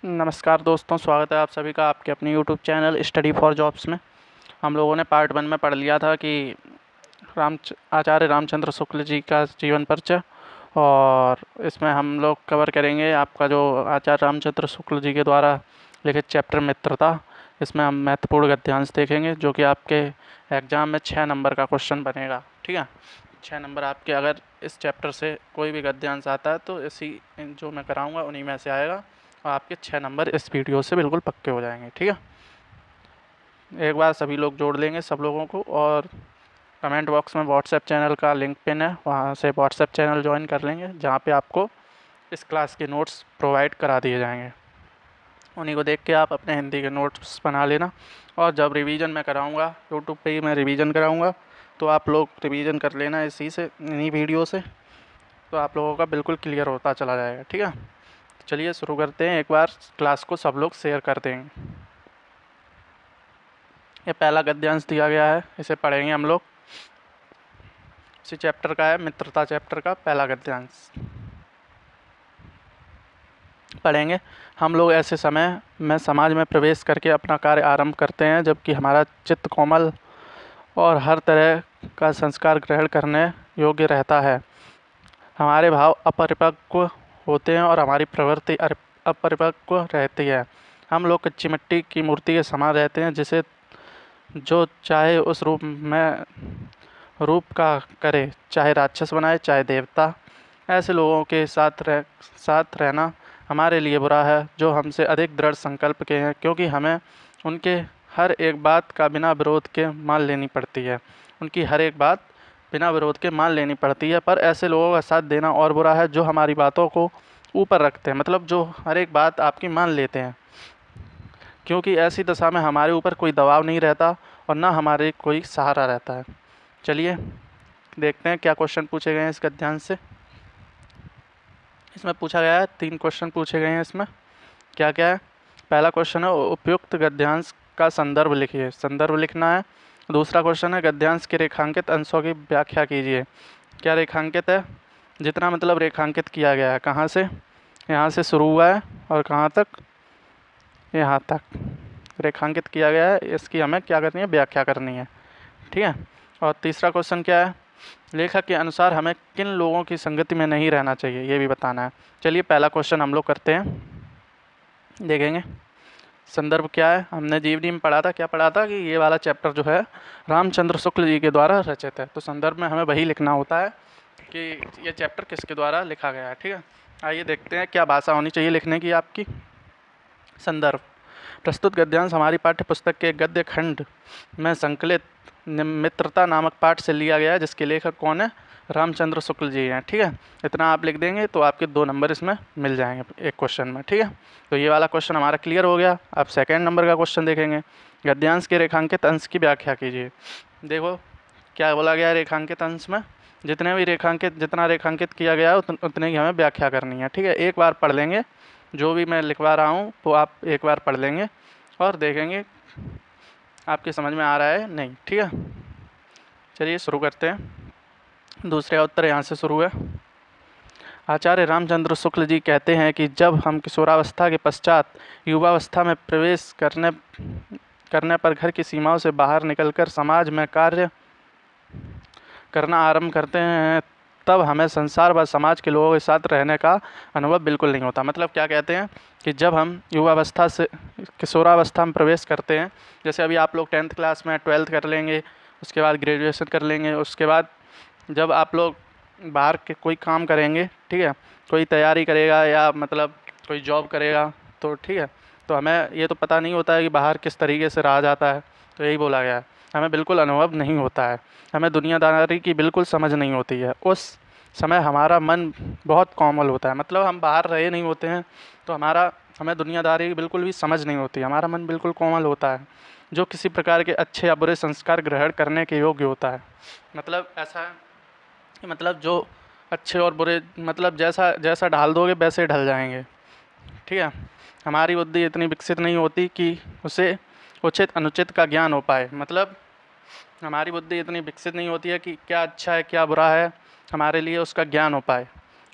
नमस्कार दोस्तों, स्वागत है आप सभी का आपके अपने YouTube channel study for jobs में। हम लोगों ने पार्ट 1 में पढ़ लिया था कि आचार्य रामचंद्र शुक्ल जी का जीवन परिचय, और इसमें हम लोग कवर करेंगे आपका जो आचार्य रामचंद्र शुक्ल जी के द्वारा लिखित चैप्टर मित्रता। इसमें हम महत्वपूर्ण गद्यांश देखेंगे जो कि आपके एग्ज़ाम में 6 नंबर का क्वेश्चन बनेगा। ठीक है, 6 नंबर आपके अगर इस चैप्टर से कोई भी गद्यांश आता है तो इसी जो मैं कराऊंगा उन्हीं में से आएगा, और आपके 6 नंबर इस वीडियो से बिल्कुल पक्के हो जाएंगे। ठीक है, एक बार सभी लोग जोड़ लेंगे सब लोगों को, और कमेंट बॉक्स में व्हाट्सएप चैनल का लिंक पिन है, वहाँ से व्हाट्सएप चैनल ज्वाइन कर लेंगे जहाँ पे आपको इस क्लास के नोट्स प्रोवाइड करा दिए जाएंगे। उन्हीं को देख के आप अपने हिंदी के नोट्स बना लेना, और जब रिवीजन मैं कराऊंगा यूट्यूब पे ही मैं रिवीजन कराऊंगा तो आप लोग रिवीजन कर लेना इसी से, इन्हीं वीडियो से, तो आप लोगों का बिल्कुल क्लियर होता चला जाएगा। ठीक है, चलिए शुरू करते हैं। एक बार क्लास को सब लोग शेयर कर देंगे। ये पहला गद्यांश दिया गया है, इसे पढ़ेंगे हम लोग। इसी चैप्टर का है, मित्रता चैप्टर का पहला गद्यांश पढ़ेंगे। हम लोग ऐसे समय में समाज में प्रवेश करके अपना कार्य आरंभ करते हैं जबकि हमारा चित्त कोमल और हर तरह का संस्कार ग्रहण करने योग्य रहता है। हमारे भाव अपरिपक्व होते हैं और हमारी प्रवृत्ति अपरिपक्व रहती है। हम लोग कच्ची मिट्टी की मूर्ति के समान रहते हैं जिसे जो चाहे उस रूप का करे, चाहे राक्षस बनाए चाहे देवता। ऐसे लोगों के साथ रहना हमारे लिए बुरा है जो हमसे अधिक दृढ़ संकल्प के हैं, क्योंकि हमें उनके हर एक बात का बिना विरोध के मान लेनी पड़ती है। उनकी हर एक बात बिना विरोध के मान लेनी पड़ती है। पर ऐसे लोगों का साथ देना और बुरा है जो हमारी बातों को ऊपर रखते हैं, मतलब जो हर एक बात आपकी मान लेते हैं, क्योंकि ऐसी दशा में हमारे ऊपर कोई दबाव नहीं रहता और ना हमारे कोई सहारा रहता है। चलिए देखते हैं क्या क्वेश्चन पूछे गए हैं इस गद्यांश से। इसमें पूछा गया है 3 क्वेश्चन पूछे गए हैं। इसमें क्या क्या है? पहला क्वेश्चन है उपयुक्त गद्यांश का संदर्भ लिखिए, संदर्भ लिखना है। दूसरा क्वेश्चन है गद्यांश के रेखांकित अंशों की व्याख्या कीजिए। क्या रेखांकित है? जितना मतलब रेखांकित किया गया है, कहाँ से, यहाँ से शुरू हुआ है और कहाँ तक, यहाँ तक रेखांकित किया गया है, इसकी हमें क्या करनी है, व्याख्या करनी है। ठीक है, और तीसरा क्वेश्चन क्या है, लेखक के अनुसार हमें किन लोगों की संगति में नहीं रहना चाहिए, ये भी बताना है। चलिए पहला क्वेश्चन हम लोग करते हैं, देखेंगे संदर्भ क्या है। हमने जीवनी में पढ़ा था, क्या पढ़ा था कि ये वाला चैप्टर जो है रामचंद्र शुक्ल जी के द्वारा रचित है, तो संदर्भ में हमें वही लिखना होता है कि ये चैप्टर किसके द्वारा लिखा गया है। ठीक है, आइए देखते हैं क्या भाषा होनी चाहिए लिखने की आपकी। संदर्भ, प्रस्तुत गद्यांश हमारी पाठ्य पुस्तक के गद्य खंड में संकलित मित्रता नामक पाठ से लिया गया है, जिसके लेखक कौन है, रामचंद्र शुक्ल जी हैं। ठीक है, इतना आप लिख देंगे तो आपके 2 नंबर इसमें मिल जाएंगे एक क्वेश्चन में। ठीक है, तो ये वाला क्वेश्चन हमारा क्लियर हो गया। अब सेकेंड नंबर का क्वेश्चन देखेंगे, गद्यांश के रेखांकित अंश की व्याख्या कीजिए। देखो क्या बोला गया है रेखांकित अंश में, जितना रेखांकित किया गया है उतने की हमें व्याख्या करनी है। ठीक है, एक बार पढ़ लेंगे, जो भी मैं लिखवा रहा हूँ वो आप एक बार पढ़ लेंगे और देखेंगे आपके समझ में आ रहा है नहीं। ठीक है, चलिए शुरू करते हैं। दूसरे उत्तर यहाँ से शुरू है। आचार्य रामचंद्र शुक्ल जी कहते हैं कि जब हम किशोरावस्था के पश्चात युवावस्था में प्रवेश करने पर घर की सीमाओं से बाहर निकलकर समाज में कार्य करना आरंभ करते हैं, तब हमें संसार व समाज के लोगों के साथ रहने का अनुभव बिल्कुल नहीं होता। मतलब क्या कहते हैं कि जब हम युवावस्था से किशोरावस्था में प्रवेश करते हैं, जैसे अभी आप लोग 10th क्लास में 12th कर लेंगे, उसके बाद ग्रेजुएशन कर लेंगे, उसके बाद जब आप लोग बाहर के कोई काम करेंगे, ठीक है, कोई तैयारी करेगा या मतलब कोई जॉब करेगा, तो ठीक है, तो हमें ये तो पता नहीं होता है कि बाहर किस तरीके से रहा जाता है। तो यही बोला गया है, हमें बिल्कुल अनुभव नहीं होता है, हमें दुनियादारी की बिल्कुल समझ नहीं होती है। उस समय हमारा मन बहुत कोमल होता है, मतलब हम बाहर रहे नहीं होते हैं तो हमें दुनियादारी की बिल्कुल भी समझ नहीं होती, हमारा मन बिल्कुल कोमल होता है जो किसी प्रकार के अच्छे या बुरे संस्कार ग्रहण करने के योग्य होता है। मतलब ऐसा है कि मतलब जो अच्छे और बुरे, मतलब जैसा जैसा ढाल दोगे वैसे ढल जाएंगे। ठीक है, हमारी बुद्धि इतनी विकसित नहीं होती कि उसे उचित अनुचित का ज्ञान हो पाए। मतलब हमारी बुद्धि इतनी विकसित नहीं होती है कि क्या अच्छा है क्या बुरा है हमारे लिए उसका ज्ञान हो पाए।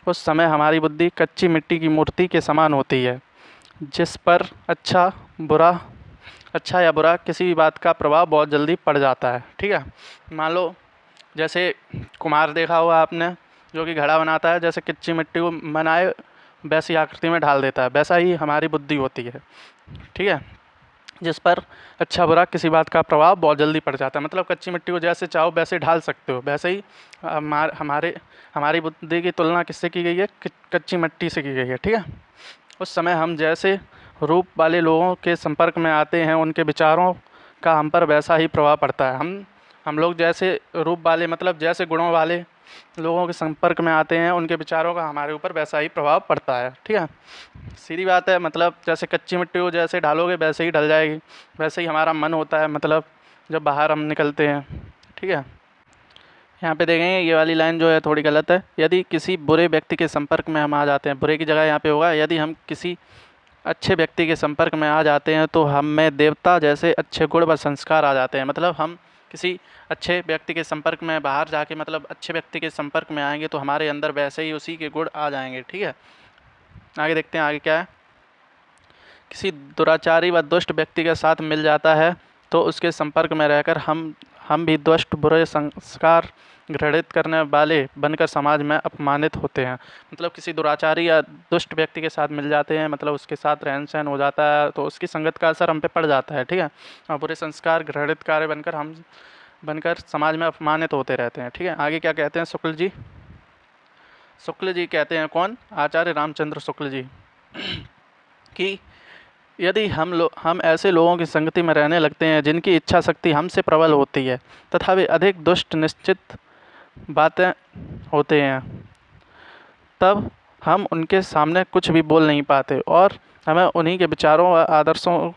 उस समय हमारी बुद्धि कच्ची मिट्टी की मूर्ति के समान होती है जिस पर अच्छा या बुरा किसी भी बात का प्रभाव बहुत जल्दी पड़ जाता है। ठीक है, मान लो जैसे कुम्हार देखा होगा आपने, जो कि घड़ा बनाता है, जैसे कच्ची मिट्टी को बनाए वैसी आकृति में ढाल देता है, वैसा ही हमारी बुद्धि होती है। ठीक है, जिस पर अच्छा बुरा किसी बात का प्रभाव बहुत जल्दी पड़ जाता है। मतलब कच्ची मिट्टी को जैसे चाहो वैसे ढाल सकते हो, वैसे ही हमारी बुद्धि की तुलना किससे की गई है? कच्ची मिट्टी से की गई है। ठीक है, उस समय हम जैसे रूप वाले लोगों के संपर्क में आते हैं, उनके विचारों का हम पर वैसा ही प्रभाव पड़ता है। हम लोग जैसे रूप वाले, मतलब जैसे गुणों वाले लोगों के संपर्क में आते हैं, उनके विचारों का हमारे ऊपर वैसा ही प्रभाव पड़ता है। ठीक है, सीधी बात है। मतलब जैसे कच्ची मिट्टी को जैसे ढालोगे वैसे ही ढल जाएगी, वैसे ही हमारा मन होता है, मतलब जब बाहर हम निकलते हैं। ठीक है, यहाँ पे देखेंगे ये वाली लाइन जो है थोड़ी गलत है। यदि किसी बुरे व्यक्ति के संपर्क में हम आ जाते हैं, बुरे की जगह यहाँ पे होगा यदि हम किसी अच्छे व्यक्ति के संपर्क में आ जाते हैं तो हम में देवता जैसे अच्छे गुण व संस्कार आ जाते हैं। मतलब हम किसी अच्छे व्यक्ति के संपर्क में बाहर जाके, मतलब अच्छे व्यक्ति के संपर्क में आएंगे तो हमारे अंदर वैसे ही उसी के गुण आ जाएंगे। ठीक है, आगे देखते हैं आगे क्या है। किसी दुराचारी व दुष्ट व्यक्ति के साथ मिल जाता है तो उसके संपर्क में रहकर हम भी दुष्ट बुरे संस्कार घृणित करने वाले बनकर समाज में अपमानित होते हैं। मतलब किसी दुराचारी या दुष्ट व्यक्ति के साथ मिल जाते हैं, मतलब उसके साथ रहन सहन हो जाता है तो उसकी संगत का असर हम पे पड़ जाता है। ठीक है, और बुरे संस्कार घृणित कार्य बनकर समाज में अपमानित होते रहते हैं। ठीक है, आगे क्या कहते हैं शुक्ल जी कहते हैं, कौन? आचार्य रामचंद्र शुक्ल जी, कि यदि हम ऐसे लोगों की संगति में रहने लगते हैं जिनकी इच्छा शक्ति हमसे प्रबल होती है तथा वे अधिक दुष्ट निश्चित बातें होते हैं, तब हम उनके सामने कुछ भी बोल नहीं पाते और हमें उन्हीं के विचारों व आदर्शों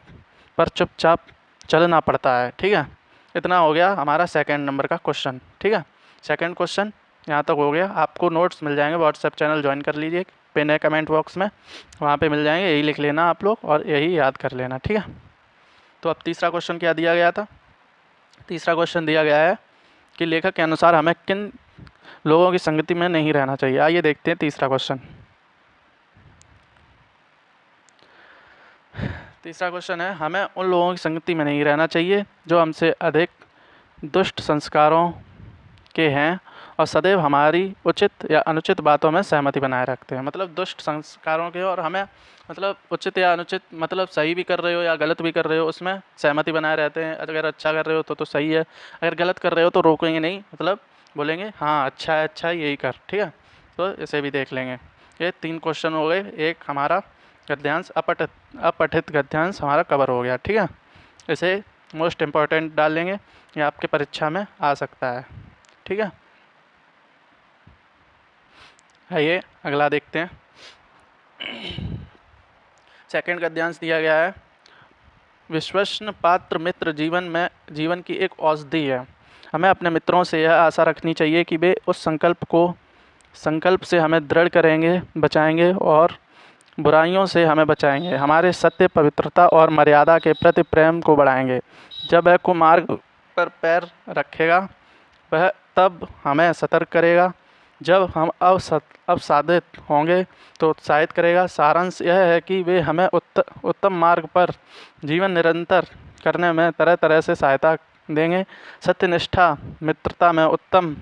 पर चुपचाप चलना पड़ता है। ठीक है, इतना हो गया हमारा सेकंड नंबर का क्वेश्चन। ठीक है, सेकंड क्वेश्चन यहाँ तक हो गया। आपको नोट्स मिल जाएंगे, व्हाट्सएप चैनल ज्वाइन कर लीजिए, पिन है कमेंट बॉक्स में, वहाँ पे मिल जाएंगे, यही लिख लेना आप लोग और यही याद कर लेना। ठीक है, तो अब तीसरा क्वेश्चन क्या दिया गया था? तीसरा क्वेश्चन दिया गया है कि लेखक के अनुसार हमें किन लोगों की संगति में नहीं रहना चाहिए। आइए देखते हैं तीसरा क्वेश्चन। तीसरा क्वेश्चन है, हमें उन लोगों की संगति में नहीं रहना चाहिए जो हमसे अधिक दुष्ट संस्कारों के हैं और सदैव हमारी उचित या अनुचित बातों में सहमति बनाए रखते हैं। मतलब दुष्ट संस्कारों के, और हमें मतलब उचित या अनुचित, मतलब सही भी कर रहे हो या गलत भी कर रहे हो उसमें सहमति बनाए रहते हैं। अगर अच्छा कर रहे हो तो सही है, अगर गलत कर रहे हो तो रोकेंगे नहीं, मतलब बोलेंगे हाँ अच्छा है यही कर। ठीक है, तो इसे भी देख लेंगे। ये 3 क्वेश्चन हो गए, एक हमारा गद्यांश अपठित गद्यांश हमारा कवर हो गया। ठीक है, इसे मोस्ट इम्पॉर्टेंट डाल लेंगे, ये आपके परीक्षा में आ सकता है। ठीक है, आइए अगला देखते हैं। सेकंड गद्यांश दिया गया है, विश्वसनीय पात्र मित्र जीवन की एक औषधि है। हमें अपने मित्रों से यह आशा रखनी चाहिए कि वे उस संकल्प से हमें दृढ़ करेंगे, बचाएंगे और बुराइयों से हमें बचाएंगे, हमारे सत्य, पवित्रता और मर्यादा के प्रति प्रेम को बढ़ाएंगे। जब वह कुमार्ग पर पैर रखेगा वह तब हमें सतर्क करेगा, जब हम अवसादित होंगे तो उत्साहित करेगा। सारांश यह है कि वे हमें उत्तम मार्ग पर जीवन निरंतर करने में तरह तरह से सहायता देंगे। सत्यनिष्ठा मित्रता में उत्तम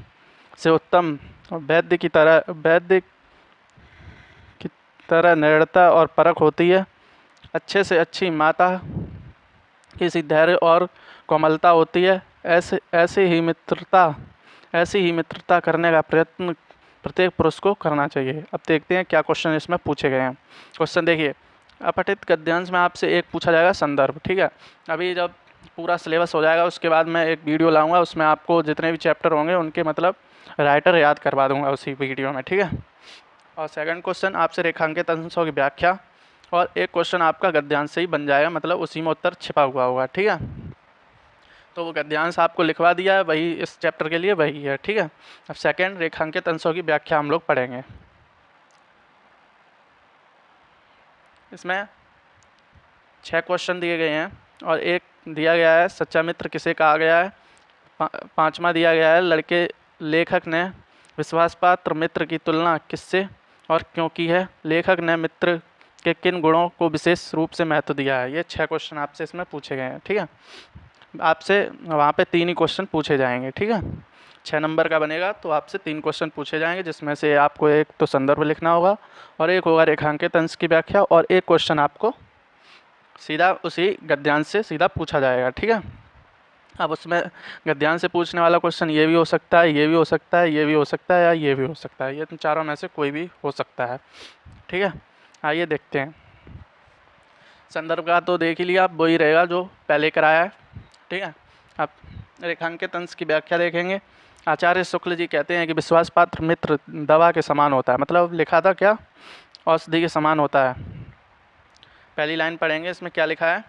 से उत्तम वैद्य की तरह निडरता और परख होती है। अच्छे से अच्छी माता की सी धैर्य और कोमलता होती है। ऐसी ही मित्रता करने का प्रयत्न प्रत्येक पुरुष को करना चाहिए। अब देखते हैं क्या क्वेश्चन इसमें पूछे गए हैं। क्वेश्चन देखिए, अपठित गद्यांश में आपसे एक पूछा जाएगा संदर्भ। ठीक है, अभी जब पूरा सिलेबस हो जाएगा उसके बाद मैं एक वीडियो लाऊंगा, उसमें आपको जितने भी चैप्टर होंगे उनके मतलब राइटर याद करवा दूंगा उसी वीडियो में। ठीक है, और सेकंड क्वेश्चन आपसे रेखांकित अंशों की व्याख्या, और एक क्वेश्चन आपका गद्यांश से ही बन जाएगा, मतलब उसी में उत्तर छिपा हुआ होगा। ठीक है, तो वो गद्यांश आपको लिखवा दिया है, वही इस चैप्टर के लिए वही है। ठीक है, अब सेकंड रेखांकित अंशों की व्याख्या हम लोग पढ़ेंगे। इसमें 6 क्वेश्चन दिए गए हैं और एक दिया गया है सच्चा मित्र किसे कहा गया है। 5वां दिया गया है लेखक ने विश्वासपात्र मित्र की तुलना किससे और क्यों की है। लेखक ने मित्र के किन गुणों को विशेष रूप से महत्व दिया है। ये 6 क्वेश्चन आपसे इसमें पूछे गए हैं, ठीक है। आपसे वहाँ पे 3 ही क्वेश्चन पूछे जाएंगे, ठीक है। 6 नंबर का बनेगा तो आपसे 3 क्वेश्चन पूछे जाएंगे, जिसमें से आपको एक तो संदर्भ लिखना होगा और एक होगा रेखांकित अंश की व्याख्या, और एक क्वेश्चन आपको सीधा उसी गद्यांश से सीधा पूछा जाएगा, ठीक है। अब उसमें गद्यांश से पूछने वाला क्वेश्चन ये भी हो सकता है, ये भी हो सकता है, ये भी हो सकता है, या ये भी हो सकता है। ये चारों में से कोई भी हो सकता है, ठीक है। आइए देखते हैं। संदर्भ का तो देख ही लिया, अब वही रहेगा जो पहले कराया है, ठीक है। अब रेखांकित अंश की व्याख्या देखेंगे। आचार्य शुक्ल जी कहते हैं कि विश्वास पात्र मित्र दवा के समान होता है। मतलब लिखा था क्या, औषधि के समान होता है। पहली लाइन पढ़ेंगे, इसमें क्या लिखा है।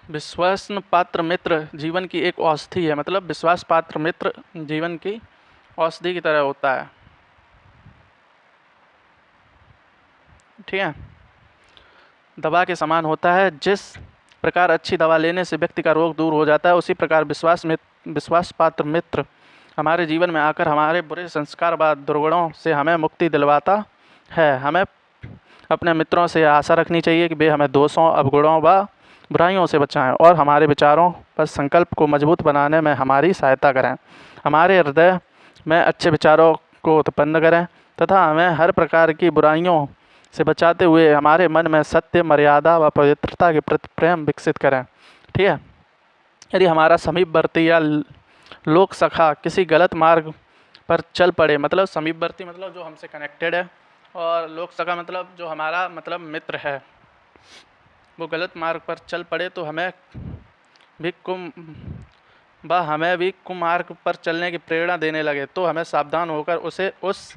विश्वास पात्र मित्र जीवन की एक औषधि है। मतलब विश्वास पात्र मित्र जीवन की औषधि की तरह होता है, ठीक है। दवा के समान होता है। जिस प्रकार अच्छी दवा लेने से व्यक्ति का रोग दूर हो जाता है, उसी प्रकार विश्वास पात्र मित्र हमारे जीवन में आकर हमारे बुरे संस्कार व दुर्गुणों से हमें मुक्ति दिलवाता है। हमें अपने मित्रों से आशा रखनी चाहिए कि वे हमें दोषों, अवगुणों व बुराइयों से बचाएं और हमारे विचारों व संकल्प को मजबूत बनाने में हमारी सहायता करें। हमारे हृदय में अच्छे विचारों को उत्पन्न करें तथा हमें हर प्रकार की बुराइयों से बचाते हुए हमारे मन में सत्य, मर्यादा व पवित्रता के प्रति प्रेम विकसित करें, ठीक है। यदि हमारा समीपवर्ती या लोक सखा किसी गलत मार्ग पर चल पड़े, मतलब समीपवर्ती मतलब जो हमसे कनेक्टेड है, और लोक सखा मतलब जो हमारा मतलब मित्र है, वो गलत मार्ग पर चल पड़े तो हमें भी कुमार्ग पर चलने की प्रेरणा देने लगे, तो हमें सावधान होकर उसे उस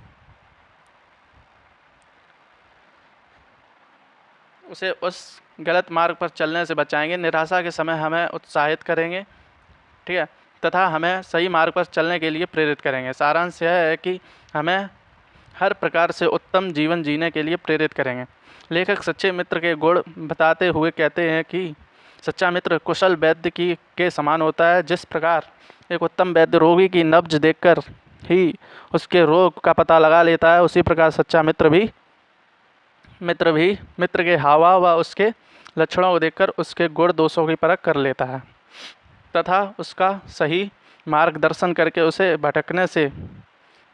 गलत मार्ग पर चलने से बचाएंगे। निराशा के समय हमें उत्साहित करेंगे, ठीक है, तथा हमें सही मार्ग पर चलने के लिए प्रेरित करेंगे। सारांश यह है कि हमें हर प्रकार से उत्तम जीवन जीने के लिए प्रेरित करेंगे। लेखक सच्चे मित्र के गुण बताते हुए कहते हैं कि सच्चा मित्र कुशल वैद्य के समान होता है। जिस प्रकार एक उत्तम वैद्य रोगी की नब्ज देखकर ही उसके रोग का पता लगा लेता है, उसी प्रकार सच्चा मित्र के हाव व उसके लक्षणों को देखकर उसके गुण दोषों की परख कर लेता है तथा उसका सही मार्गदर्शन करके उसे भटकने से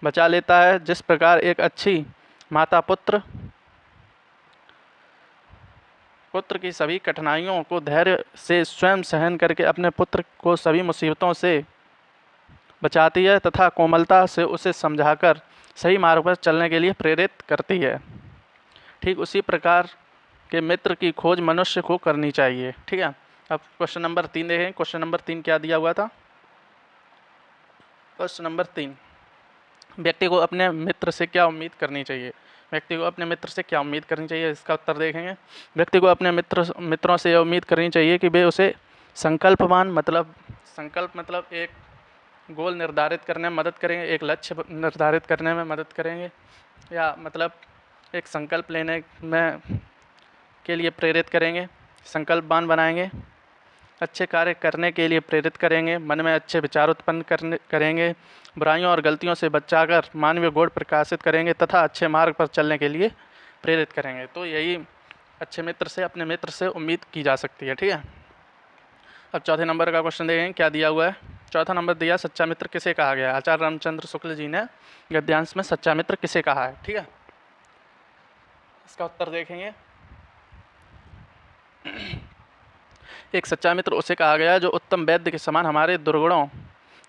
बचा लेता है। जिस प्रकार एक अच्छी माता पुत्र की सभी कठिनाइयों को धैर्य से स्वयं सहन करके अपने पुत्र को सभी मुसीबतों से बचाती है तथा कोमलता से उसे समझाकर सही मार्ग पर चलने के लिए प्रेरित करती है, ठीक उसी प्रकार के मित्र की खोज मनुष्य को करनी चाहिए, ठीक है। अब क्वेश्चन नंबर 3 देखें। क्वेश्चन नंबर 3 क्या दिया हुआ था। क्वेश्चन नंबर 3, व्यक्ति को अपने मित्र से क्या उम्मीद करनी चाहिए। व्यक्ति को अपने मित्र से क्या उम्मीद करनी चाहिए, इसका उत्तर देखेंगे। व्यक्ति को अपने मित्रों से यह उम्मीद करनी चाहिए कि वे उसे संकल्प मतलब एक गोल निर्धारित करने में मदद करेंगे, एक लक्ष्य निर्धारित करने में मदद करेंगे, या मतलब एक संकल्प लेने में के लिए प्रेरित करेंगे, संकल्पवान बनाएंगे, अच्छे कार्य करने के लिए प्रेरित करेंगे, मन में अच्छे विचार उत्पन्न करेंगे, बुराइयों और गलतियों से बचाकर मानवीय गुण प्रकाशित करेंगे तथा अच्छे मार्ग पर चलने के लिए प्रेरित करेंगे। तो यही अच्छे मित्र से, अपने मित्र से उम्मीद की जा सकती है, ठीक है। अब चौथे नंबर का क्वेश्चन देखेंगे क्या दिया हुआ है। चौथा नंबर दिया, सच्चा मित्र किसे कहा गया है। आचार्य रामचंद्र शुक्ल जी ने गद्यांश में सच्चा मित्र किसे कहा है, ठीक है। इसका उत्तर देखेंगे। एक सच्चा मित्र उसे कहा गया है जो उत्तम वैद्य के समान हमारे दुर्गुणों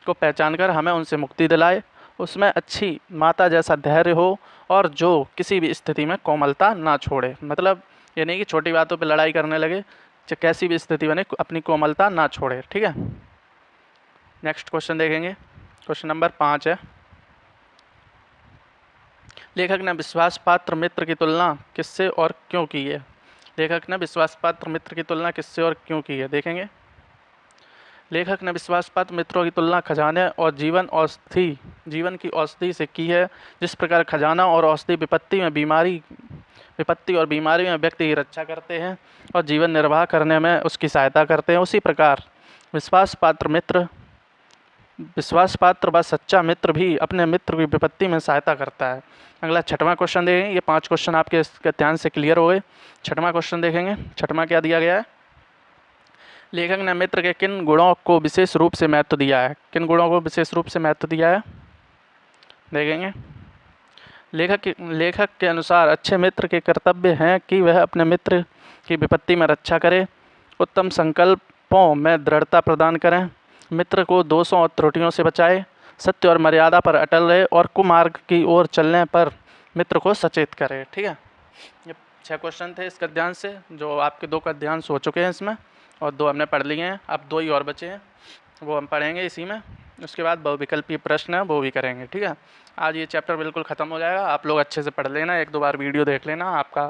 को पहचानकर हमें उनसे मुक्ति दिलाए, उसमें अच्छी माता जैसा धैर्य हो और जो किसी भी स्थिति में कोमलता ना छोड़े। मतलब ये नहीं कि छोटी बातों पे लड़ाई करने लगे, चाहे कैसी भी स्थिति बने अपनी कोमलता ना छोड़े, ठीक है। नेक्स्ट क्वेश्चन देखेंगे। क्वेश्चन नंबर 5 है, लेखक ने विश्वास पात्र मित्र की तुलना किससे और क्यों की है। लेखक ने विश्वास पात्र मित्र की तुलना किससे और क्यों की है, देखेंगे। लेखक ने विश्वास पात्र मित्रों की तुलना खजाने और जीवन की औषधि से की है। जिस प्रकार खजाना और औषधि विपत्ति और बीमारी में व्यक्ति की रक्षा करते हैं और जीवन निर्वाह करने में उसकी सहायता करते हैं, उसी प्रकार विश्वास पात्र मित्र विश्वास पात्र व सच्चा मित्र भी अपने मित्र की विपत्ति में सहायता करता है। अगला छठवां क्वेश्चन देखेंगे। ये 5 क्वेश्चन आपके इसके ध्यान से क्लियर हो गए। छठवां क्वेश्चन देखेंगे। छठवां क्या दिया गया है? लेखक ने मित्र के किन गुणों को विशेष रूप से महत्व दिया है? किन गुणों को विशेष रूप से महत्व दिया है देखेंगे। लेखक के अनुसार अच्छे मित्र के कर्तव्य हैं कि वह अपने मित्र की विपत्ति में रक्षा करे, उत्तम संकल्पों में दृढ़ता प्रदान करें, मित्र को दोषों और त्रुटियों से बचाए, सत्य और मर्यादा पर अटल रहे और कुमार्ग की ओर चलने पर मित्र को सचेत करे। ठीक है, ये 6 क्वेश्चन थे इस गद्यांश से, जो आपके 2 गद्यांश हो चुके हैं इसमें और 2 हमने पढ़ लिए हैं। अब 2 ही और बचे हैं, वो हम पढ़ेंगे इसी में। उसके बाद बहुविकल्पीय प्रश्न है वो भी करेंगे। ठीक है, आज ये चैप्टर बिल्कुल ख़त्म हो जाएगा। आप लोग अच्छे से पढ़ लेना, 1-2 बार वीडियो देख लेना, आपका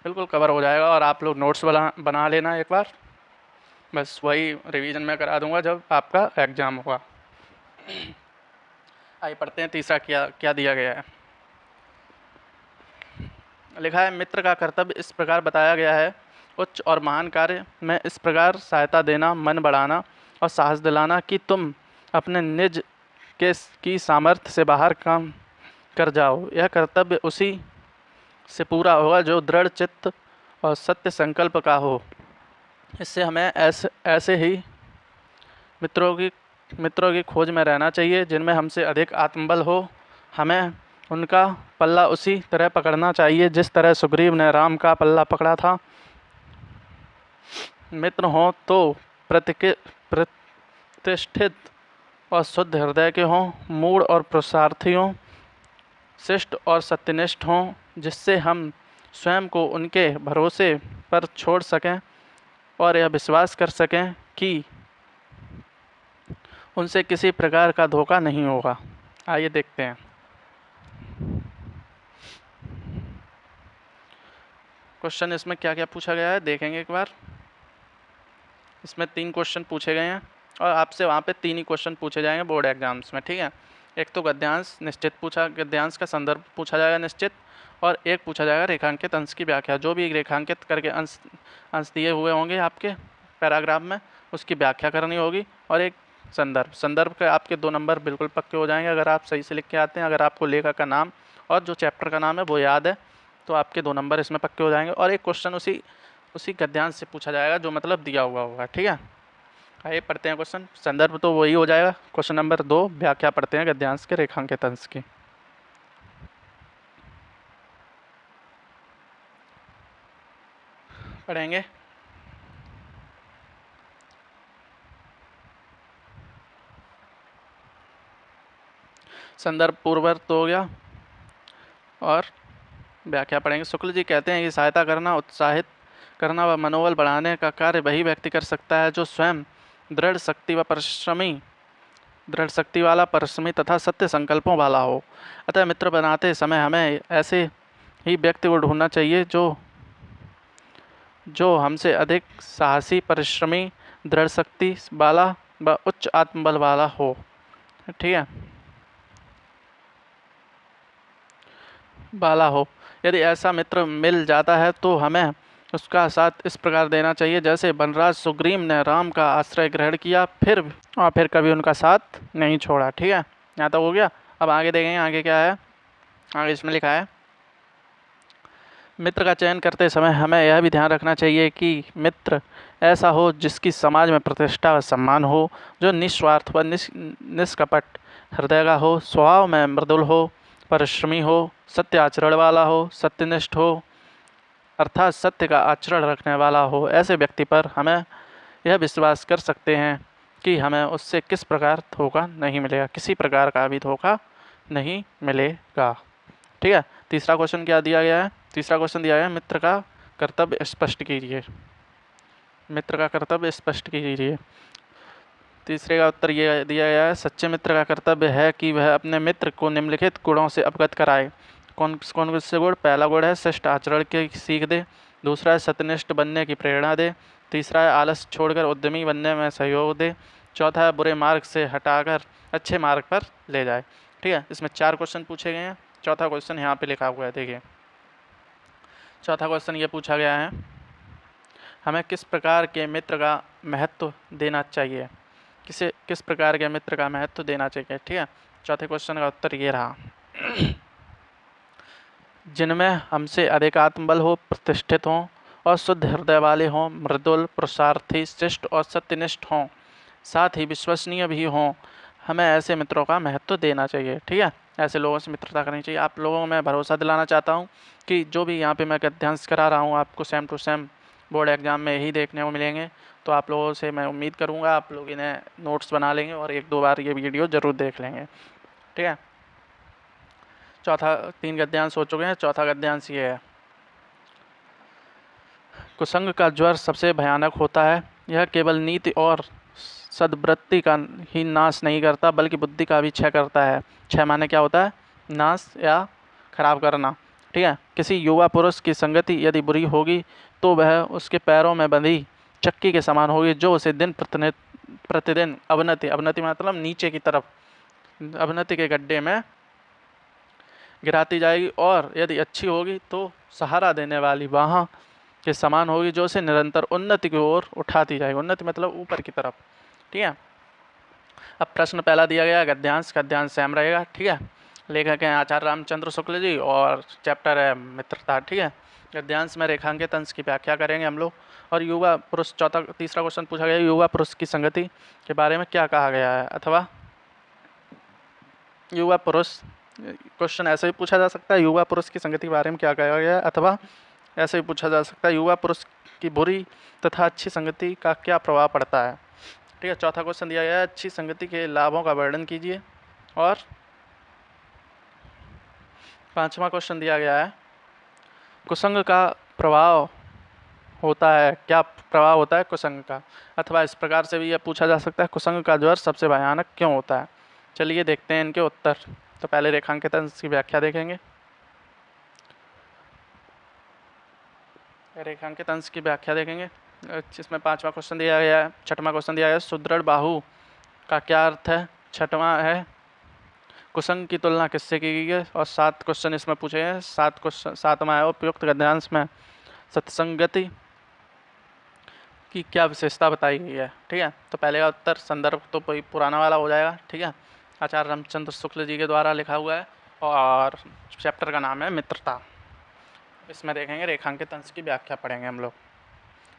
बिल्कुल कवर हो जाएगा। और आप लोग नोट्स बना लेना एक बार, बस वही रिवीजन मैं करा दूंगा जब आपका एग्ज़ाम होगा। आइए पढ़ते हैं तीसरा क्या दिया गया है। लिखा है, मित्र का कर्तव्य इस प्रकार बताया गया है, उच्च और महान कार्य में इस प्रकार सहायता देना, मन बढ़ाना और साहस दिलाना कि तुम अपने निज की सामर्थ्य से बाहर काम कर जाओ। यह कर्तव्य उसी से पूरा होगा जो दृढ़ चित्त और सत्य संकल्प का हो। इससे हमें ऐसे ही मित्रों की खोज में रहना चाहिए जिनमें हमसे अधिक आत्मबल हो। हमें उनका पल्ला उसी तरह पकड़ना चाहिए जिस तरह सुग्रीव ने राम का पल्ला पकड़ा था। मित्र हों तो प्रतिष्ठित और शुद्ध हृदय के हों, मूढ़ और पुरुषार्थी हों, शिष्ट और सत्यनिष्ठ हों, जिससे हम स्वयं को उनके भरोसे पर छोड़ सकें और यह विश्वास कर सकें कि उनसे किसी प्रकार का धोखा नहीं होगा। आइए देखते हैं। क्वेश्चन इसमें क्या क्या पूछा गया है देखेंगे एक बार। इसमें 3 क्वेश्चन पूछे गए हैं और आपसे वहाँ पे 3 ही क्वेश्चन पूछे जाएंगे बोर्ड एग्जाम्स में। ठीक है, एक तो गद्यांश निश्चित गद्यांश का संदर्भ पूछा जाएगा निश्चित, और एक पूछा जाएगा रेखांकित अंश की व्याख्या। जो भी रेखांकित करके अंश दिए हुए होंगे आपके पैराग्राफ में, उसकी व्याख्या करनी होगी। और एक संदर्भ के आपके 2 नंबर बिल्कुल पक्के हो जाएंगे अगर आप सही से लिख के आते हैं। अगर आपको लेखक का नाम और जो चैप्टर का नाम है वो याद है तो आपके 2 नंबर इसमें पक्के हो जाएंगे। और एक क्वेश्चन उसी गद्यांश से पूछा जाएगा जो मतलब दिया हुआ होगा। ठीक है, आइए पढ़ते हैं क्वेश्चन। संदर्भ तो वही हो जाएगा। क्वेश्चन नंबर 2 व्याख्या पढ़ते हैं गद्यांश के रेखांकित अंश की। पढ़ेंगे। संदर्भ पूर्ववर्त हो गया और व्याख्या पढ़ेंगे। शुक्ल जी कहते हैं कि सहायता करना, उत्साहित करना व मनोबल बढ़ाने का कार्य वही व्यक्ति कर सकता है जो स्वयं दृढ़ शक्ति वाला, परिश्रमी तथा सत्य संकल्पों वाला हो। अतः मित्र बनाते समय हमें ऐसे ही व्यक्ति को ढूंढना चाहिए जो हमसे अधिक साहसी, परिश्रमी, दृढ़ शक्ति वाला व उच्च आत्मबल वाला हो। ठीक है, वाला हो। यदि ऐसा मित्र मिल जाता है तो हमें उसका साथ इस प्रकार देना चाहिए जैसे वनराज सुग्रीव ने राम का आश्रय ग्रहण किया, फिर कभी उनका साथ नहीं छोड़ा। ठीक है, यहाँ तक हो गया। अब आगे देखेंगे, आगे क्या है। आगे इसमें लिखा है, मित्र का चयन करते समय हमें यह भी ध्यान रखना चाहिए कि मित्र ऐसा हो जिसकी समाज में प्रतिष्ठा व सम्मान हो, जो निस्वार्थ व निष्कपट हृदय का हो, स्वभाव में मृदुल हो, परिश्रमी हो, सत्य आचरण वाला हो, सत्यनिष्ठ हो अर्थात सत्य का आचरण रखने वाला हो। ऐसे व्यक्ति पर हमें यह विश्वास कर सकते हैं कि हमें उससे किस प्रकार धोखा नहीं मिलेगा, किसी प्रकार का भी धोखा नहीं मिलेगा। ठीक है, तीसरा क्वेश्चन क्या दिया गया है। तीसरा क्वेश्चन दिया गया है, मित्र का कर्तव्य स्पष्ट कीजिए। मित्र का कर्तव्य स्पष्ट कीजिए। तीसरे का उत्तर ये दिया गया है, सच्चे मित्र का कर्तव्य है कि वह अपने मित्र को निम्नलिखित गुणों से अवगत कराए। कौन से गुण? पहला गुण है शिष्ट आचरण की सीख दे, दूसरा है सत्यनिष्ठ बनने की प्रेरणा दे, तीसरा है आलस छोड़कर उद्यमी बनने में सहयोग दे, चौथा है बुरे मार्ग से हटाकर अच्छे मार्ग पर ले जाए। ठीक है, इसमें 4 क्वेश्चन पूछे गए हैं। चौथा क्वेश्चन यहाँ पे लिखा हुआ है, देखिए। चौथा क्वेश्चन ये पूछा गया है, हमें किस प्रकार के मित्र का महत्व देना चाहिए, किस प्रकार के मित्र का महत्व देना चाहिए। ठीक है, चौथे क्वेश्चन का उत्तर ये रहा। जिनमें हमसे अधिक आत्मबल हो, प्रतिष्ठित हों और शुद्ध हृदय वाले हों, मृदुल, पुरुषार्थी, शिष्ट और सत्यनिष्ठ हों, साथ ही विश्वसनीय भी हों, हमें ऐसे मित्रों का महत्व देना चाहिए। ठीक है, ऐसे लोगों से मित्रता करनी चाहिए। आप लोगों को मैं भरोसा दिलाना चाहता हूँ कि जो भी यहाँ पे मैं गद्यांश करा रहा हूँ आपको same to same board exam में यही देखने को मिलेंगे। तो आप लोगों से मैं उम्मीद करूँगा आप लोग इन्हें नोट्स बना लेंगे और एक दो बार ये वीडियो ज़रूर देख लेंगे। ठीक है, चौथा 3 गद्यांश हो चुके हैं, चौथा गद्यांश ये है। कुसंग का ज्वर सबसे भयानक होता है। यह केवल नीति और सद्वृत्ति का ही नाश नहीं करता बल्कि बुद्धि का भी क्षय करता है। क्षय माने क्या होता है? नाश या खराब करना। ठीक है, किसी युवा पुरुष की संगति यदि बुरी होगी तो वह उसके पैरों में बंधी चक्की के समान होगी, जो उसे दिन प्रतिदिन अवनति मतलब नीचे की तरफ, अवनति के गड्ढे में गिराती जाएगी, और यदि अच्छी होगी तो सहारा देने वाली बाह के समान होगी, जो उसे निरंतर उन्नति की ओर उठाती जाएगी। उन्नति मतलब ऊपर की तरफ। ठीक है, अब प्रश्न पहला दिया गया गद्यांश सेम रहेगा। ठीक है, लेखक हैं आचार्य रामचंद्र शुक्ल जी और चैप्टर है मित्रता। ठीक है, गद्यांश में रेखांकित अंश की व्याख्या करेंगे हम लोग। और युवा पुरुष, तीसरा क्वेश्चन पूछा गया युवा पुरुष की संगति के बारे में क्या कहा गया है, अथवा युवा पुरुष, क्वेश्चन ऐसे भी पूछा जा सकता है युवा पुरुष की संगति के बारे में क्या कहा गया है, अथवा ऐसे भी पूछा जा सकता है युवा पुरुष की बुरी तथा अच्छी संगति का क्या प्रभाव पड़ता है। ठीक है, चौथा क्वेश्चन दिया गया है अच्छी संगति के लाभों का वर्णन कीजिए। और पांचवा क्वेश्चन दिया गया है कुसंग का प्रभाव होता है, क्या प्रभाव होता है कुसंग का, अथवा इस प्रकार से भी यह पूछा जा सकता है कुसंग का ज्वर सबसे भयानक क्यों होता है। चलिए देखते हैं इनके उत्तर। तो पहले रेखांकित अंश की व्याख्या देखेंगे। रेखांकित अंश की व्याख्या देखेंगे, जिसमें पांचवा क्वेश्चन दिया गया है, छठवां क्वेश्चन दिया गया है सुदृढ़ बाहु का क्या अर्थ है। छठवां है कुसंग की तुलना किससे की गई है। और 7 क्वेश्चन इसमें पूछे हैं। 7वां है उपयुक्त गद्यांश में सत्संगति की क्या विशेषता बताई गई है। ठीक है, तो पहले का उत्तर संदर्भ तो पुराना वाला हो जाएगा। ठीक है, आचार्य रामचंद्र शुक्ल जी के द्वारा लिखा हुआ है और चैप्टर का नाम है मित्रता। इसमें देखेंगे रेखांकित अंश की व्याख्या पढ़ेंगे हम लोग।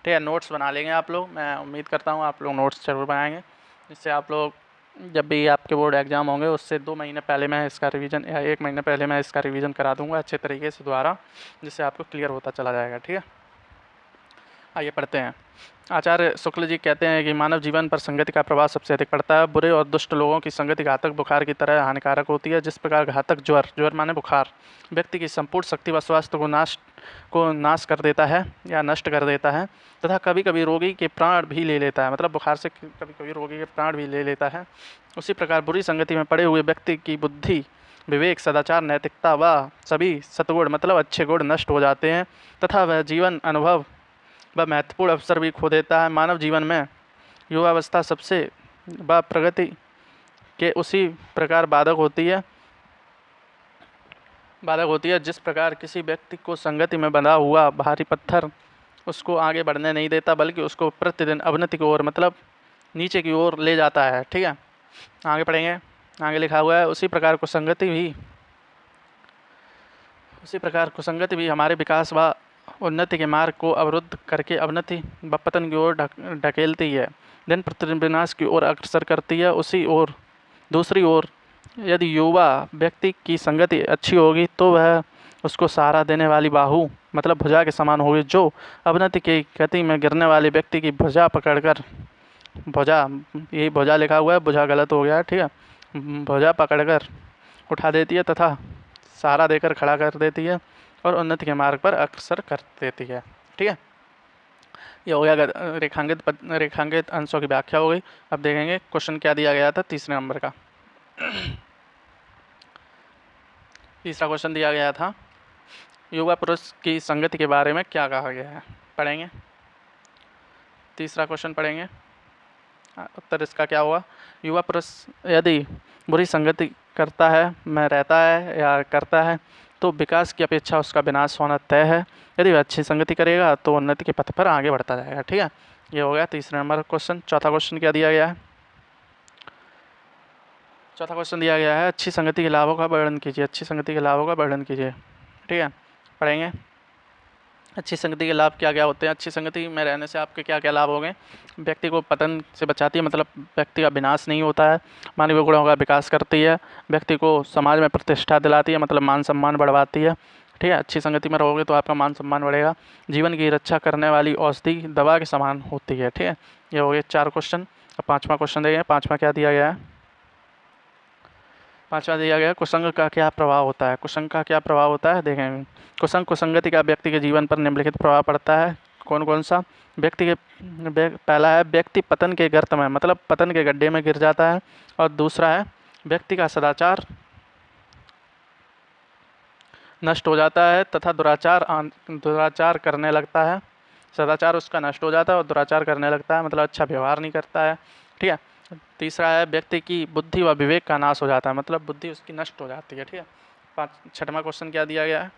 ठीक है, नोट्स बना लेंगे आप लोग, मैं उम्मीद करता हूँ आप लोग नोट्स जरूर बनाएंगे, जिससे आप लोग जब भी आपके बोर्ड एग्जाम होंगे उससे 2 महीने पहले मैं इसका रिवीजन या 1 महीने पहले मैं इसका रिवीजन करा दूंगा अच्छे तरीके से द्वारा, जिससे आपको क्लियर होता चला जाएगा। ठीक है, आइए पढ़ते हैं। आचार्य शुक्ल जी कहते हैं कि मानव जीवन पर संगति का प्रभाव सबसे अधिक पड़ता है। बुरे और दुष्ट लोगों की संगति घातक बुखार की तरह हानिकारक होती है। जिस प्रकार घातक ज्वर माने बुखार व्यक्ति की संपूर्ण शक्ति व स्वास्थ्य को नाश कर देता है या नष्ट कर देता है, तथा कभी कभी रोगी के प्राण भी ले लेता है, मतलब बुखार से कभी कभी रोगी के प्राण भी ले लेता है, उसी प्रकार बुरी संगति में पड़े हुए व्यक्ति की बुद्धि, विवेक, सदाचार, नैतिकता व सभी सत्गुण मतलब अच्छे गुण नष्ट हो जाते हैं, तथा वह जीवन अनुभव व महत्वपूर्ण अवसर भी खो देता है। मानव जीवन में युवावस्था सबसे व प्रगति के उसी प्रकार बाधक होती है जिस प्रकार किसी व्यक्ति को संगति में बंधा हुआ भारी पत्थर उसको आगे बढ़ने नहीं देता, बल्कि उसको प्रतिदिन अवनति की ओर मतलब नीचे की ओर ले जाता है। ठीक है, आगे पढ़ेंगे। आगे लिखा हुआ है उसी प्रकार कुसंगति भी हमारे विकास व उन्नति के मार्ग को अवरुद्ध करके अवनति व पतन की ओर ढकेलती है, दिन प्रतिदिन विनाश की ओर अग्रसर करती है। दूसरी ओर यदि युवा व्यक्ति की संगति अच्छी होगी तो वह उसको सहारा देने वाली बाहु मतलब भुजा के समान होगी, जो अवनति की गति में गिरने वाले व्यक्ति की भुजा पकड़कर, यही भुजा लिखा हुआ है, भुजा गलत हो गया है। ठीक है, भुजा पकड़कर उठा देती है तथा सहारा देकर खड़ा कर देती है और उन्नति के मार्ग पर अग्रसर कर देती है। ठीक है, ये हो गया रेखांकित अंशों की व्याख्या हो गई। अब देखेंगे क्वेश्चन क्या दिया गया था तीसरे नंबर का। तीसरा क्वेश्चन दिया गया था युवा पुरुष की संगति के बारे में क्या कहा गया है, पढ़ेंगे। तीसरा क्वेश्चन पढ़ेंगे, उत्तर इसका क्या हुआ। युवा पुरुष यदि बुरी संगति करता है तो विकास की अपेक्षा उसका विनाश होना तय है। यदि वह अच्छी संगति करेगा तो उन्नति के पथ पर आगे बढ़ता जाएगा। ठीक है, ये हो गया तीसरे नंबर क्वेश्चन। चौथा क्वेश्चन क्या दिया गया है, चौथा क्वेश्चन दिया गया है, अच्छी संगति के लाभों का वर्णन कीजिए। अच्छी संगति के लाभों का वर्णन कीजिए। ठीक है, पढ़ेंगे अच्छी संगति के लाभ क्या क्या होते हैं। अच्छी संगति में रहने से आपके क्या क्या लाभ हो गए। व्यक्ति को पतन से बचाती है, मतलब व्यक्ति का विनाश नहीं होता है। मानवीय गुणों का विकास करती है। व्यक्ति को समाज में प्रतिष्ठा दिलाती है, मतलब मान सम्मान बढ़वाती है। ठीक है, अच्छी संगति में रहोगे तो आपका मान सम्मान बढ़ेगा। जीवन की रक्षा करने वाली औषधि दवा के समान होती है। ठीक है, ये हो गए 4 क्वेश्चन। अब 5वां क्वेश्चन देंगे। 5वां क्या दिया गया है? 5वां दिया गया कुसंग का क्या प्रभाव होता है। कुसंग का क्या प्रभाव होता है देखेंगे। कुसंगति का व्यक्ति के जीवन पर निम्नलिखित प्रभाव पड़ता है। कौन कौन सा? पहला है व्यक्ति पतन के गर्त में, मतलब पतन के गड्ढे में गिर जाता है। और दूसरा है व्यक्ति का सदाचार नष्ट हो जाता है तथा दुराचार करने लगता है। सदाचार उसका नष्ट हो जाता है और दुराचार करने लगता है, मतलब अच्छा व्यवहार नहीं करता है। ठीक है, तीसरा है व्यक्ति की बुद्धि व विवेक का नाश हो जाता है, मतलब बुद्धि उसकी नष्ट हो जाती है। ठीक है, 6वां क्वेश्चन क्या दिया गया है?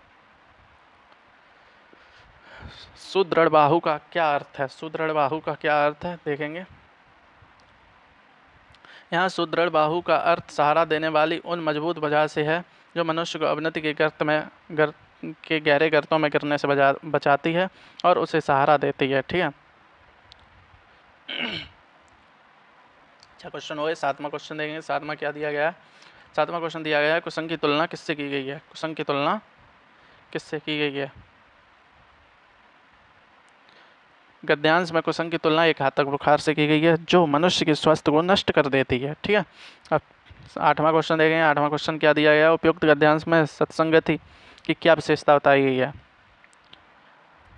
सुदृढ़ बाहु का क्या अर्थ है। सुदृढ़ बाहु का क्या अर्थ है देखेंगे। यहाँ सुदृढ़ बाहु का अर्थ सहारा देने वाली उन मजबूत वजह से है जो मनुष्य को अवनति के गहरे गर्तों में गिरने से बचाती है और उसे सहारा देती है। ठीक है, अच्छा क्वेश्चन हो गए। 7वां क्वेश्चन देखेंगे। 7वां क्या दिया गया है? 7वां क्वेश्चन दिया गया है कुसंग की तुलना किससे की गई है। कुसंग की तुलना किससे की गई है? गद्यांश में कुसंग की तुलना एक घातक बुखार से की गई है जो मनुष्य के स्वास्थ्य को नष्ट कर देती है। ठीक है, अब 8वां क्वेश्चन देखेंगे। 8वां क्वेश्चन क्या दिया गया है? उपयुक्त गद्यांश में सत्संगति की क्या विशेषता बताई गई है।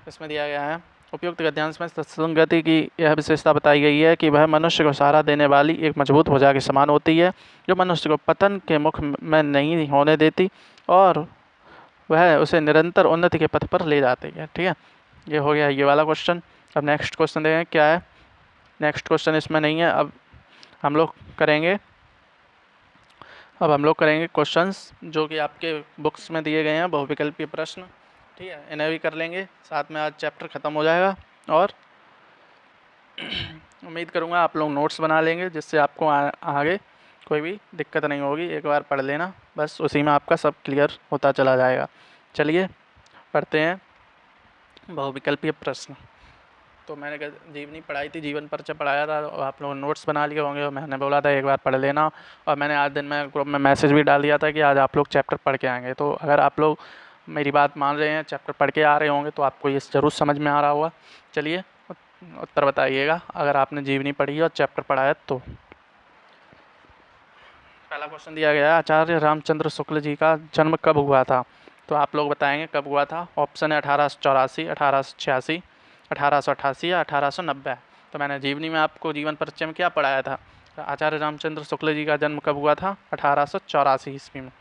इसमें दिया गया है उपयुक्त गद्यांश में सत्संगति की यह विशेषता बताई गई है कि वह मनुष्य को सहारा देने वाली एक मजबूत भुजा के समान होती है जो मनुष्य को पतन के मुख में नहीं होने देती और वह उसे निरंतर उन्नति के पथ पर ले जाती है। ठीक है, ये हो गया ये वाला क्वेश्चन। अब नेक्स्ट क्वेश्चन देखें क्या है। नेक्स्ट क्वेश्चन इसमें नहीं है। अब हम लोग करेंगे क्वेश्चंस जो कि आपके बुक्स में दिए गए हैं, बहुविकल्पीय प्रश्न। ठीक है, इन्हें भी कर लेंगे, साथ में आज चैप्टर ख़त्म हो जाएगा और उम्मीद करूँगा आप लोग नोट्स बना लेंगे जिससे आपको आगे कोई भी दिक्कत नहीं होगी। एक बार पढ़ लेना, बस उसी में आपका सब क्लियर होता चला जाएगा। चलिए पढ़ते हैं बहुविकल्पीय प्रश्न। तो मैंने जीवनी पढ़ाई थी, जीवन परिचय पढ़ाया था, और आप लोग नोट्स बना लिए होंगे और मैंने बोला था एक बार पढ़ लेना। और मैंने आज दिन में ग्रुप में मैसेज भी डाल दिया था कि आज आप लोग चैप्टर पढ़ के आएंगे। तो अगर आप लोग मेरी बात मान रहे हैं, चैप्टर पढ़ के आ रहे होंगे, तो आपको ये ज़रूर समझ में आ रहा होगा। चलिए उत्तर बताइएगा अगर आपने जीवनी पढ़ी और चैप्टर पढ़ा है तो। पहला क्वेश्चन दिया गया है आचार्य रामचंद्र शुक्ल जी का जन्म कब हुआ था। तो आप लोग बताएंगे कब हुआ था। ऑप्शन है 1884, 1886, 1888 या 1890। तो मैंने जीवनी में आपको जीवन परिचय में क्या पढ़ाया था? आचार्य रामचंद्र शुक्ल जी का जन्म कब हुआ था? 1884 ईस्वी में।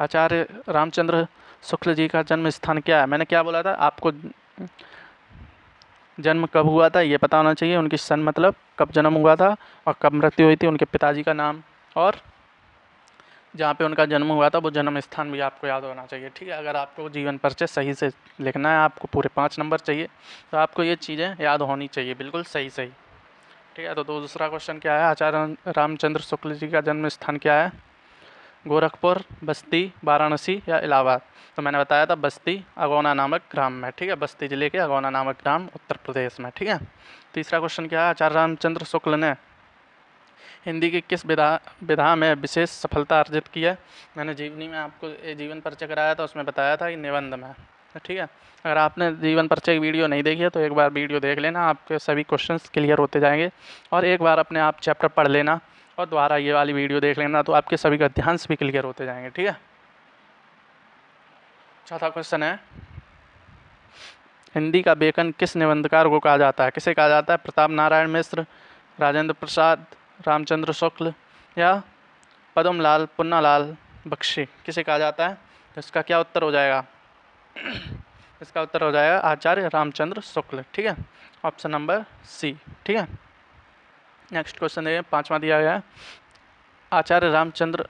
आचार्य रामचंद्र शुक्ल जी का जन्म स्थान क्या है? मैंने क्या बोला था आपको? जन्म कब हुआ था ये पता होना चाहिए। उनकी सन मतलब कब जन्म हुआ था और कब मृत्यु हुई थी, उनके पिताजी का नाम और जहाँ पे उनका जन्म हुआ था वो जन्म स्थान भी आपको याद होना चाहिए। ठीक है, अगर आपको जीवन परिचय सही से लिखना है, आपको पूरे 5 नंबर चाहिए, तो आपको ये चीज़ें याद होनी चाहिए बिल्कुल सही। ठीक है, तो दूसरा क्वेश्चन क्या है? आचार्य रामचंद्र शुक्ल जी का जन्म स्थान क्या है? गोरखपुर, बस्ती, वाराणसी या इलाहाबाद। तो मैंने बताया था बस्ती अगौना नामक ग्राम में। ठीक है, बस्ती जिले के अगौना नामक ग्राम उत्तर प्रदेश में। ठीक है, तीसरा क्वेश्चन क्या है? आचार्य रामचंद्र शुक्ल ने हिंदी की किस विधा में विशेष सफलता अर्जित की है? मैंने जीवनी में आपको जीवन परिचय कराया था, उसमें बताया था कि निबंध में। ठीक है, अगर आपने जीवन परिचय की वीडियो नहीं देखी है तो एक बार वीडियो देख लेना, आपके सभी क्वेश्चंस क्लियर होते जाएंगे। और एक बार अपने आप चैप्टर पढ़ लेना और दोबारा ये वाली वीडियो देख लेना, तो आपके सभी गद्यांश भी क्लियर होते जाएंगे। ठीक है, चौथा क्वेश्चन है हिंदी का बेकन किस निबंधकार को कहा जाता है? किसे कहा जाता है? प्रताप नारायण मिश्र, राजेंद्र प्रसाद, रामचंद्र शुक्ल या पद्मलाल पुन्नालाल बख्शी। किसे कहा जाता है? तो इसका क्या उत्तर हो जाएगा? इसका उत्तर हो जाएगा आचार्य रामचंद्र शुक्ल। ठीक है, ऑप्शन नंबर सी। ठीक है, नेक्स्ट क्वेश्चन देखिए, 5वां दिया गया है आचार्य रामचंद्र,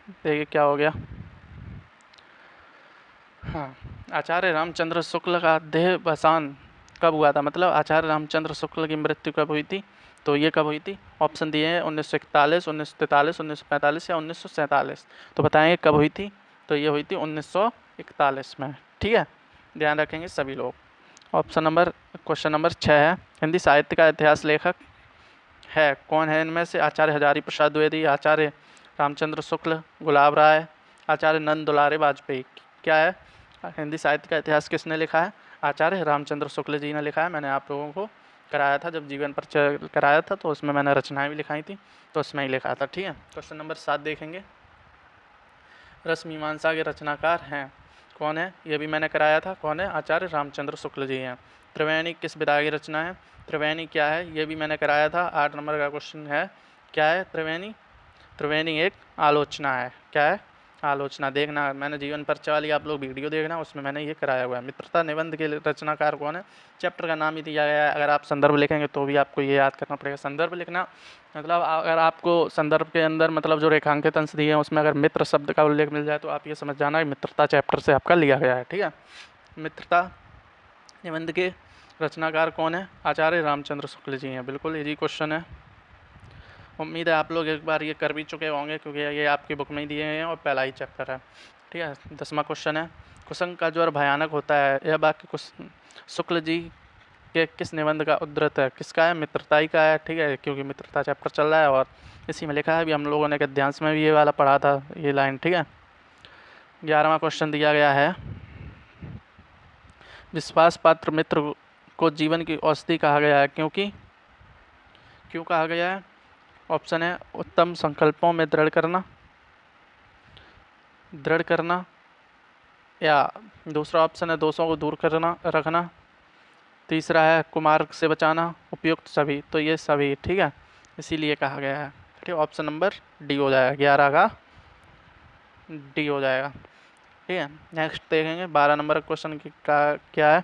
देखिए क्या हो गया। हाँ, आचार्य रामचंद्र शुक्ल का देहावसान कब हुआ था? मतलब आचार्य रामचंद्र शुक्ल की मृत्यु कब हुई थी? तो ये कब हुई थी? ऑप्शन दिए हैं 1941, 1943, 1945 या 1947। तो बताएंगे कब हुई थी? तो ये हुई थी 1941 में। ठीक है, ध्यान रखेंगे सभी लोग। क्वेश्चन नंबर 6 है, हिंदी साहित्य का इतिहास लेखक है कौन है इनमें से? आचार्य हजारी प्रसाद द्विवेदी, आचार्य रामचंद्र शुक्ल, गुलाब राय, आचार्य नंद दुलारे वाजपेयी। क्या है? हिंदी साहित्य का इतिहास किसने लिखा है? आचार्य रामचंद्र शुक्ल जी ने लिखा है। मैंने आप लोगों को कराया था, जब जीवन परिचय कराया था तो उसमें मैंने रचनाएं भी लिखाई थी, तो उसमें ही लिखा था। ठीक है, क्वेश्चन नंबर 7 देखेंगे। रस मीमांसा के रचनाकार हैं कौन है? ये भी मैंने कराया था। कौन है? आचार्य रामचंद्र शुक्ल जी हैं। त्रिवेणी किस विधा की रचना है? त्रिवेणी क्या है? ये भी मैंने कराया था। 8 नंबर का क्वेश्चन है। क्या है त्रिवेणी? त्रिवेणी एक आलोचना है। क्या है? आलोचना। देखना, मैंने जीवन परिचय वाली आप लोग वीडियो देखना, उसमें मैंने ये कराया हुआ है। मित्रता निबंध के रचनाकार कौन है? चैप्टर का नाम ही दिया गया है। अगर आप संदर्भ लिखेंगे तो भी आपको ये याद करना पड़ेगा। संदर्भ लिखना मतलब अगर आपको संदर्भ के अंदर मतलब जो रेखांकित अंश दिए हैं उसमें अगर मित्र शब्द का उल्लेख मिल जाए तो आप ये समझ जाना कि मित्रता चैप्टर से आपका लिया गया है। ठीक है, मित्रता निबंध के रचनाकार कौन है? आचार्य रामचंद्र शुक्ल जी हैं। बिल्कुल इजी क्वेश्चन है। उम्मीद है आप लोग एक बार ये कर भी चुके होंगे क्योंकि ये आपकी बुक में ही दिए हैं और पहला ही चैप्टर है। ठीक है, 10वां क्वेश्चन है, कुसंग का ज्वर भयानक होता है, यह वाक्य शुक्ल जी के किस निबंध का उद्धृत है? किसका है? मित्रताई का है। ठीक है, क्योंकि मित्रता चैप्टर चल रहा है और इसी में लिखा है। अभी हम लोगों ने गद्यांश में भी ये वाला पढ़ा था, ये लाइन। ठीक है, 11वां क्वेश्चन दिया गया है, विश्वास पात्र मित्र को जीवन की औषधि कहा गया है क्योंकि क्यों कहा गया है? ऑप्शन है उत्तम संकल्पों में दृढ़ करना, या दूसरा ऑप्शन है दोषों को दूर करना रखना, तीसरा है कुमार्ग से बचाना, उपयुक्त सभी। तो ये सभी। ठीक है, इसीलिए कहा गया है। ठीक है, ऑप्शन नंबर डी हो जाएगा, 11 का डी हो जाएगा। ठीक है, नेक्स्ट देखेंगे 12 नंबर क्वेश्चन का क्या है,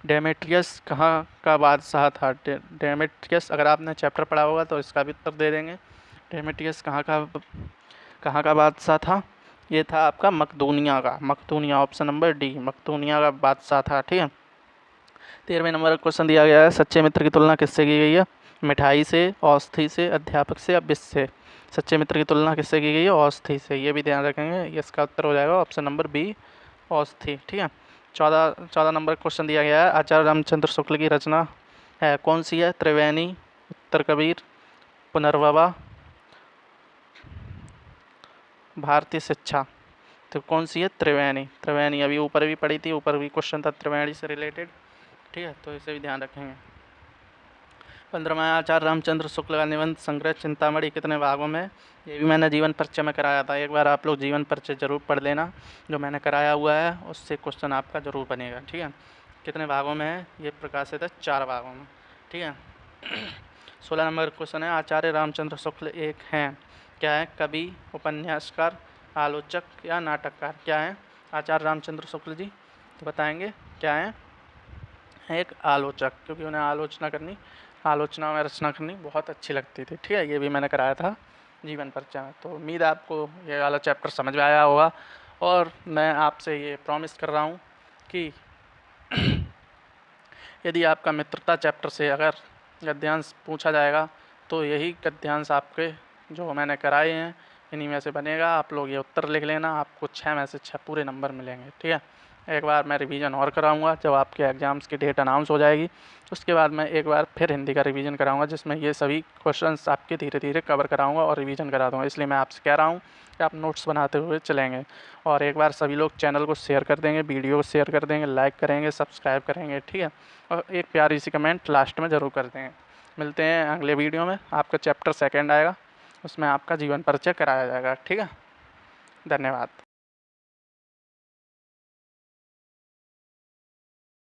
डेमेट्रियस कहाँ का बादशाह था? डेमेट्रियस अगर आपने चैप्टर पढ़ा होगा तो इसका भी उत्तर दे देंगे। डेमेट्रियस कहाँ का बादशाह था? ये था आपका मकदूनिया का। मकदूनिया, ऑप्शन नंबर डी, मकदूनिया का बादशाह था। ठीक है, 13वें नंबर का क्वेश्चन दिया गया है, सच्चे मित्र की तुलना किससे की गई है? मिठाई से, औषधि से, अध्यापक से या विष से? सच्चे मित्र की तुलना किससे की गई है? औषधि से। ये भी ध्यान रखेंगे, इसका उत्तर हो जाएगा ऑप्शन नंबर बी, औषधि। ठीक है, 14 नंबर क्वेश्चन दिया गया है, आचार्य रामचंद्र शुक्ल की रचना है कौन सी है? त्रिवेणी, उत्तर कबीर, पुनर्ववा, भारतीय शिक्षा। तो कौन सी है? त्रिवेणी। त्रिवेणी अभी ऊपर भी पढ़ी थी, ऊपर भी क्वेश्चन था त्रिवेणी से रिलेटेड। ठीक है, तो इसे भी ध्यान रखेंगे। 15वां आचार्य रामचंद्र शुक्ल का निबंध संग्रह चिंतामणि कितने भागों में? ये भी मैंने जीवन परिचय में कराया था। एक बार आप लोग जीवन परिचय जरूर पढ़ लेना, जो मैंने कराया हुआ है उससे क्वेश्चन आपका जरूर बनेगा। ठीक है, कितने भागों में है? ये प्रकाशित है 4 भागों में। ठीक है, 16 नंबर क्वेश्चन है, आचार्य रामचंद्र शुक्ल एक हैं, क्या है? कवि, उपन्यासकार, आलोचक या नाटककार? क्या है आचार्य रामचंद्र शुक्ल जी? तो बताएंगे क्या है? एक आलोचक, क्योंकि उन्हें आलोचना में रचना करनी बहुत अच्छी लगती थी। ठीक है, ये भी मैंने कराया था जीवन परिचय में। तो उम्मीद है आपको ये वाला चैप्टर समझ में आया होगा और मैं आपसे ये प्रॉमिस कर रहा हूँ कि यदि आपका मित्रता चैप्टर से अगर गद्यांश पूछा जाएगा तो यही गद्यांश आपके जो मैंने कराए हैं इन्हीं में से बनेगा। आप लोग ये उत्तर लिख लेना, आपको 6 में से 6 पूरे नंबर मिलेंगे। ठीक है, एक बार मैं रिवीजन और कराऊंगा जब आपके एग्ज़ाम्स की डेट अनाउंस हो जाएगी, उसके बाद मैं एक बार फिर हिंदी का रिवीजन कराऊंगा जिसमें ये सभी क्वेश्चंस आपके धीरे धीरे कवर कराऊंगा और रिवीजन करा दूंगा। इसलिए मैं आपसे कह रहा हूँ कि आप नोट्स बनाते हुए चलेंगे और एक बार सभी लोग चैनल को शेयर कर देंगे, वीडियो को शेयर कर देंगे, लाइक करेंगे, सब्सक्राइब करेंगे। ठीक है, और एक प्यारी सी कमेंट लास्ट में ज़रूर कर देंगे। मिलते हैं अगले वीडियो में, आपका चैप्टर 2 आएगा, उसमें आपका जीवन परिचय कराया जाएगा। ठीक है, धन्यवाद।